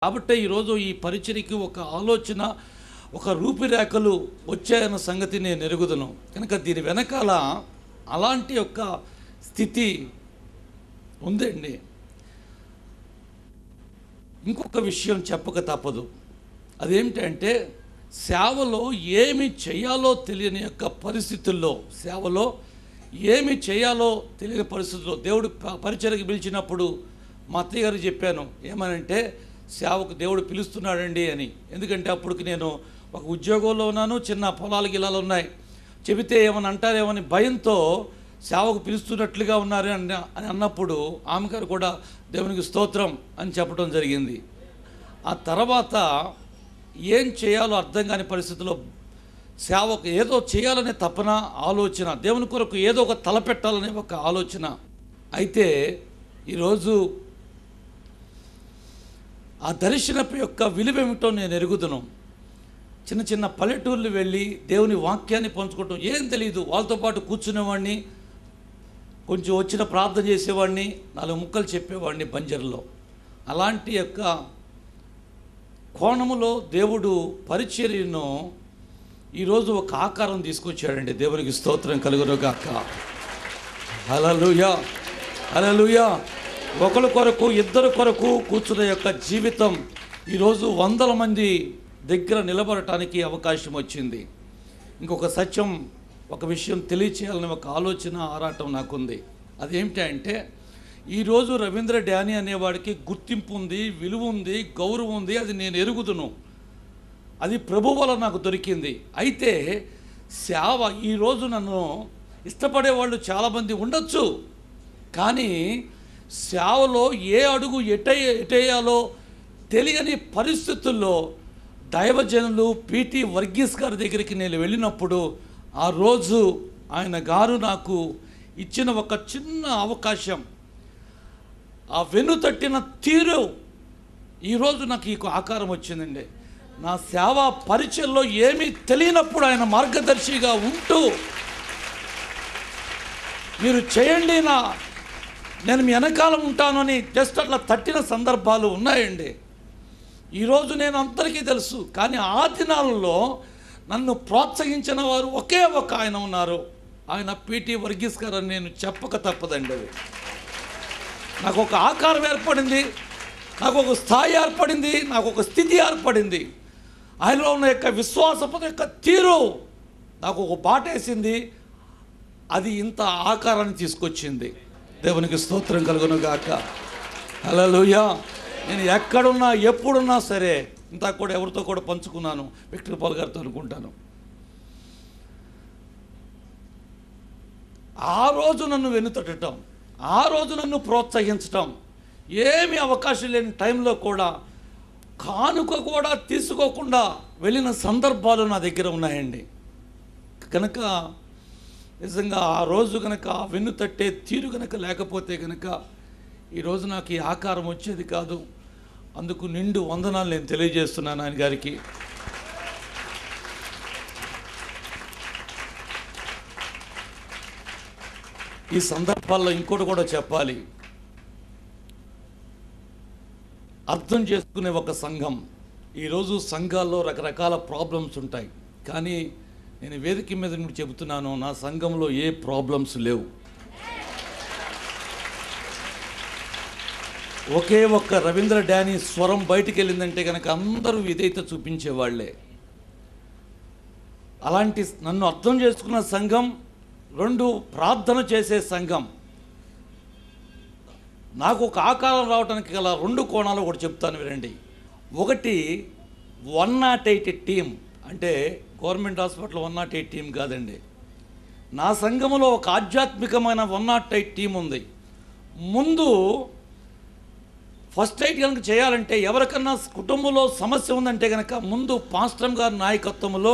కాబట్టి ఈరోజు ఈ పరిచర్యకి ఒక ఆలోచన, ఒక రూపురేఖలు వచ్చాయన్న సంగతి నేను ఎరుగుదును. కనుక దీని వెనకాల అలాంటి యొక్క స్థితి ఉందండి. ఇంకొక విషయం చెప్పక తప్పదు. అదేమిటంటే, సేవలో ఏమి చేయాలో తెలియని యొక్క పరిస్థితుల్లో, సేవలో ఏమి చేయాలో తెలియని పరిస్థితుల్లో దేవుడు పరిచర్యకి పిలిచినప్పుడు మా అత్తయ్య గారికి చెప్పాను. ఏమనంటే, సేవకు దేవుడు పిలుస్తున్నాడండి అని. ఎందుకంటే అప్పటికి నేను ఒక ఉద్యోగంలో ఉన్నాను, చిన్న పొలాలు గిలాలు ఉన్నాయి. చెబితే ఏమని అంటారేమని భయంతో సేవకు పిలుస్తున్నట్లుగా ఉన్నారు అని అన్నప్పుడు ఆమె గారు కూడా దేవునికి స్తోత్రం అని చెప్పడం జరిగింది. ఆ తర్వాత ఏం చేయాలో అర్థం కాని పరిస్థితుల్లో సేవకు ఏదో చేయాలనే తపన, ఆలోచన, దేవుని కొరకు ఏదో ఒక తలపెట్టాలనే ఒక ఆలోచన. అయితే ఈరోజు ఆ దర్శనపు యొక్క విలువేమిటో నేను ఎరుగుదును. చిన్న చిన్న పల్లెటూర్లు వెళ్ళి దేవుని వాక్యాన్ని పంచుకోవటం ఏం తెలియదు. వాళ్ళతో పాటు కూర్చునేవాడిని, కొంచెం వచ్చిన ప్రార్థన చేసేవాడిని, 4 ముక్కలు చెప్పేవాడిని బంజర్లో. అలాంటి యొక్క కోణములో దేవుడు పరిచర్యను ఈరోజు ఒక ఆకారం తీసుకొచ్చాడండి. దేవునికి స్తోత్రం కలుగునుగాక. హల్లెలూయా, హల్లెలూయా. ఒకరి కొరకు, ఇద్దరు కొరకు కూర్చున్న యొక్క జీవితం ఈరోజు 100 మంది దగ్గర నిలబడటానికి అవకాశం వచ్చింది. ఇంకొక సత్యం, ఒక విషయం తెలియచేయాలని ఒక ఆలోచన, ఆరాటం నాకుంది. అదేమిటంటే, ఈరోజు రవీంద్ర డానీ అనేవాడికి గుర్తింపు ఉంది, విలువ ఉంది, గౌరవం ఉంది. అది నేను ఎరుగుదును. అది ప్రభు వల్ల నాకు దొరికింది. అయితే సేవ, ఈరోజు నన్ను ఇష్టపడేవాళ్ళు చాలామంది ఉండొచ్చు, కానీ సేవలో ఏ అడుగు ఎటేయాలో తెలియని పరిస్థితుల్లో దైవజనులు పిటి వర్గీస్ గారి దగ్గరికి నేను వెళ్ళినప్పుడు, ఆ రోజు ఆయన గారు నాకు ఇచ్చిన ఒక చిన్న అవకాశం, ఆ వెన్నుతట్టిన తీరు ఈరోజు నాకు ఈ ఆకారం వచ్చిందండి. నా సేవా పరిచయంలో ఏమీ తెలియనప్పుడు ఆయన మార్గదర్శిగా ఉంటూ, మీరు చేయండి, నేను మీ వెనకాల ఉంటాను అని జస్ట్ అట్లా తట్టిన సందర్భాలు ఉన్నాయండి. ఈరోజు నేను అందరికీ తెలుసు, కానీ ఆ దినాలలో నన్ను ప్రోత్సహించిన వారు ఒకే ఒక ఆయన ఉన్నారు. ఆయన పిటి వర్గీస్ గారు అని నేను చెప్పక తప్పదండి. అది నాకు ఒక ఆకారం ఏర్పడింది, నాకు ఒక స్థాయి ఏర్పడింది, నాకు ఒక స్థితి ఏర్పడింది. ఆయనలో ఉన్న యొక్క విశ్వాసపు యొక్క తీరు నాకు ఒక బాటేసింది. అది ఇంత ఆకారాన్ని తీసుకొచ్చింది. దేవునికి స్తోత్రం కలుగునుగాక. హల్లెలూయా. నేను ఎక్కడున్నా, ఎప్పుడున్నా సరే, ఇంత కూడా ఎవరితో కూడా పంచుకున్నాను, విక్టర్ పాల్ గారితో అనుకుంటాను. ఆ రోజు నన్ను వెన్నుతట్టడం, ఆ రోజు నన్ను ప్రోత్సహించటం, ఏమీ అవకాశం లేని టైంలో కూడా కానుక కూడా తీసుకోకుండా వెళ్ళిన సందర్భాలు నా దగ్గర ఉన్నాయండి. కనుక నిజంగా ఆ రోజు కనుక వెన్ను తట్టే తీరు కనుక లేకపోతే కనుక ఈరోజు నాకు ఈ ఆకారం వచ్చేది కాదు. అందుకు నిండు వందనాలు నేను తెలియజేస్తున్నాను ఆయన గారికి. ఈ సందర్భాల్లో ఇంకోటి కూడా చెప్పాలి. అర్థం చేసుకునే ఒక సంఘం. ఈరోజు సంఘాల్లో రకరకాల ప్రాబ్లమ్స్ ఉంటాయి, కానీ నేను వేదిక మీద నుండి చెబుతున్నాను, నా సంఘంలో ఏ ప్రాబ్లమ్స్ లేవు. ఒకే ఒక్క రవీంద్ర డానీ స్వరం బయటికి వెళ్ళిందంటే కనుక అందరూ విధేయత చూపించేవాళ్లే. అలాంటి నన్ను అర్థం చేసుకున్న సంఘం, 2 ప్రార్థన చేసే సంఘం. నాకు ఒక ఆకారం రావడానికి గల 2 కోణాలు ఒకటి చెప్తాను వినండి. ఒకటి 108 టీం, అంటే గవర్నమెంట్ హాస్పిటల్ 108 టీం కాదండి. నా సంఘములో ఒక ఆధ్యాత్మికమైన 108 టీం ఉంది. ముందు ఫస్ట్ ఎయిడ్ కనుక చేయాలంటే, ఎవరికన్నా కుటుంబంలో సమస్య ఉందంటే కనుక ముందు పాస్టర్ గారి నాయకత్వంలో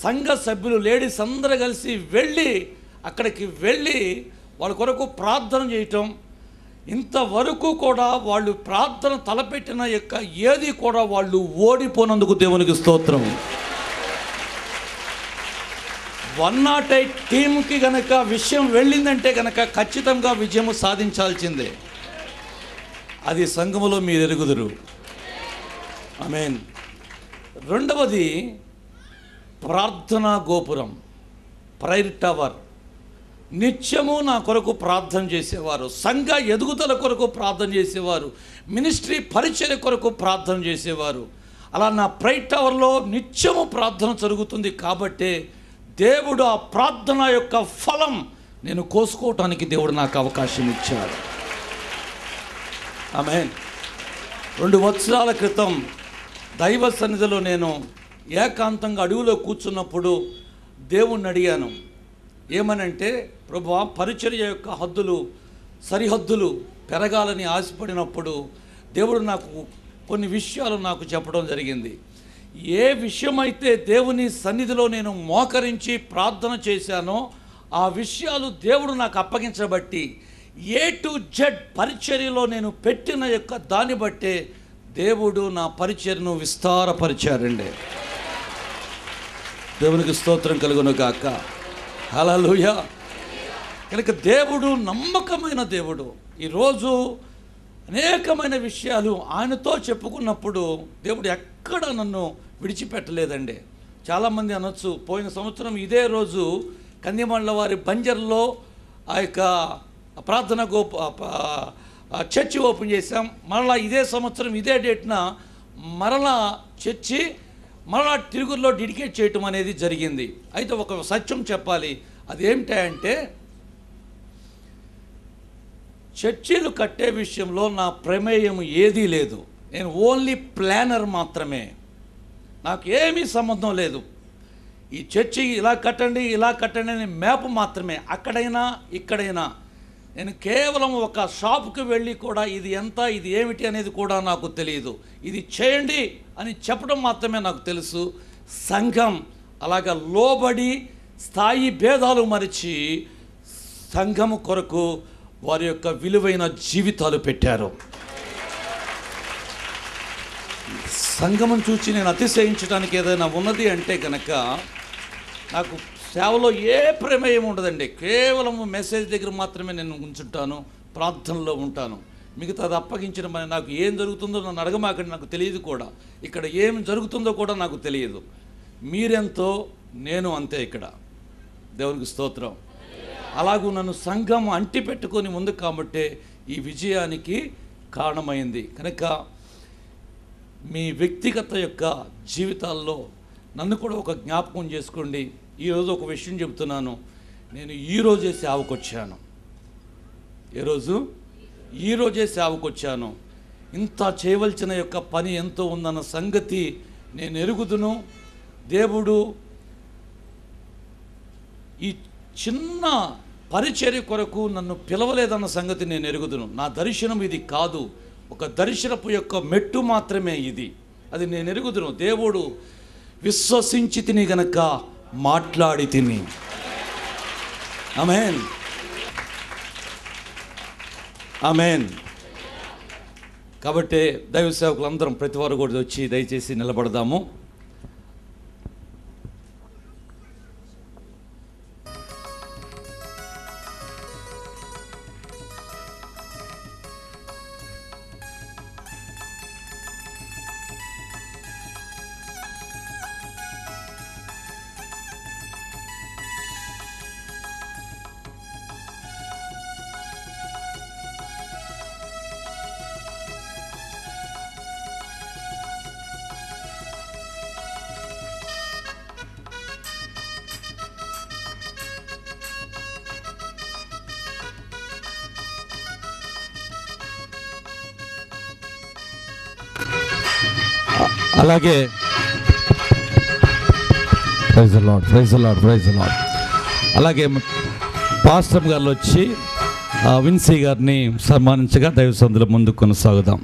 సంఘ సభ్యులు, లేడీస్ అందరూ కలిసి వెళ్ళి అక్కడికి వెళ్ళి వాళ్ళ కొరకు ప్రార్థన చేయటం. ఇంతవరకు కూడా వాళ్ళు ప్రార్థన తలపెట్టిన యొక్క ఏది కూడా వాళ్ళు ఓడిపోయినందుకు దేవునికి స్తోత్రం. 108 టీంకి గనక విషయం వెళ్ళిందంటే కనుక ఖచ్చితంగా విజయం సాధించాల్సిందే. అది సంఘములో మీరు ఎరుగుదురు. ఆమేన్. రెండవది ప్రార్థనా గోపురం, ప్రైర్ టవర్. నిత్యము నా కొరకు ప్రార్థన చేసేవారు, సంఘ ఎదుగుదల కొరకు ప్రార్థన చేసేవారు, మినిస్ట్రీ పరిచర్య కొరకు ప్రార్థన చేసేవారు. అలా నా ప్రైర్ టవర్లో నిత్యము ప్రార్థన జరుగుతుంది. కాబట్టే దేవుడు ఆ ప్రార్థన యొక్క ఫలం నేను కోసుకోవటానికి దేవుడు నాకు అవకాశం ఇచ్చాడు. ఆమేన్. 2 సంవత్సరాల క్రితం దైవ సన్నిధిలో నేను ఏకాంతంగా అడవిలో కూర్చున్నప్పుడు దేవుణ్ణి అడిగాను. ఏమనంటే, ప్రభువా, పరిచర్య యొక్క సరిహద్దులు పెరగాలని ఆశపడినప్పుడు దేవుడు నాకు కొన్ని విషయాలు నాకు చెప్పడం జరిగింది. ఏ విషయమైతే దేవుని సన్నిధిలో నేను మోకరించి ప్రార్థన చేశానో ఆ విషయాలు దేవుడు నాకు అప్పగించబట్టి A to Z పరిచర్యలో నేను పెట్టిన యొక్క దాన్ని బట్టే దేవుడు నా పరిచర్యను విస్తారపరిచారండి. దేవునికి స్తోత్రం కలుగును గాక. హల్లెలూయా. కనుక దేవుడు నమ్మకమైన దేవుడు. ఈరోజు అనేకమైన విషయాలు ఆయనతో చెప్పుకున్నప్పుడు దేవుడు ఎక్కడ నన్ను విడిచిపెట్టలేదండి. చాలామంది అనొచ్చు, పోయిన సంవత్సరం ఇదే రోజు కందిమండల వారి బంజర్లో ఆ యొక్క ప్రార్థన చర్చి ఓపెన్ చేశాం. మరలా ఇదే సంవత్సరం ఇదే డేట్న మరలా చర్చి మరలా తిరుగుల్లో డెడికేట్ చేయటం అనేది జరిగింది. అయితే ఒక సత్యం చెప్పాలి. అదేమిటంటే, చర్చిలు కట్టే విషయంలో నా ప్రమేయం ఏదీ లేదు. నేను ఓన్లీ ప్లానర్ మాత్రమే. నాకు ఏమీ సంబంధం లేదు. ఈ చర్చి ఇలా కట్టండి అని మ్యాప్ మాత్రమే. అక్కడైనా ఇక్కడైనా నేను కేవలం ఒక షాపుకి వెళ్ళి కూడా ఇది ఎంత, ఇది ఏమిటి అనేది కూడా నాకు తెలియదు. ఇది చేయండి అని చెప్పడం మాత్రమే నాకు తెలుసు. సంఘం అలాగా లోబడి స్థాయి భేదాలు మరిచి సంఘము కొరకు వారి యొక్క విలువైన జీవితాలు పెట్టారు. సంఘమును చూసి నేను అతిశయించడానికి ఏదైనా ఉన్నది అంటే కనుక నాకు సేవలో ఏ ప్రమేయం ఉండదండి. కేవలం మెసేజ్ దగ్గర మాత్రమే నేను ఉంచుంటాను, ప్రార్థనలో ఉంటాను. మిగతాది అప్పగించిన పని నాకు ఏం జరుగుతుందో నన్ను అడగమాకండి, నాకు తెలియదు కూడా. ఇక్కడ ఏం జరుగుతుందో కూడా నాకు తెలియదు. మీరెంతో నేను అంతే ఇక్కడ. దేవునికి స్తోత్రం. అలాగూ నన్ను సంఘం అంటి పెట్టుకొని ముందు కాబట్టే ఈ విజయానికి కారణమైంది. కనుక మీ వ్యక్తిగత యొక్క జీవితాల్లో నన్ను కూడా ఒక జ్ఞాపకం చేసుకోండి. ఈరోజు ఒక విషయం చెబుతున్నాను. నేను ఈరోజే సేవకు వచ్చాను. ఈరోజే సేవకు వచ్చాను. ఇంత చేయవలసిన యొక్క పని ఎంతో ఉందన్న సంగతి నేను ఎరుగుదును. దేవుడు ఈ చిన్న పరిచర్య కొరకు నన్ను పిలవలేదన్న సంగతి నేను ఎరుగుదును. నా దర్శనం ఇది కాదు, ఒక దర్శనపు యొక్క మెట్టు మాత్రమే ఇది. అది నేను ఎరుగుదును. దేవుడు విశ్వసించి తిని గనక మాట్లాడి తిని. ఆమేన్, ఆమేన్. కాబట్టి దైవ సేవకులందరం ప్రతి వారు కూడా వచ్చి దయచేసి నిలబడదాము. అలాగే ప్రైజ్ ది లార్డ్. అలాగే పాస్టర్ గారు వచ్చి విన్సీ గారిని సన్మానించగా దైవ సందులో ముందుకు కొనసాగుదాం.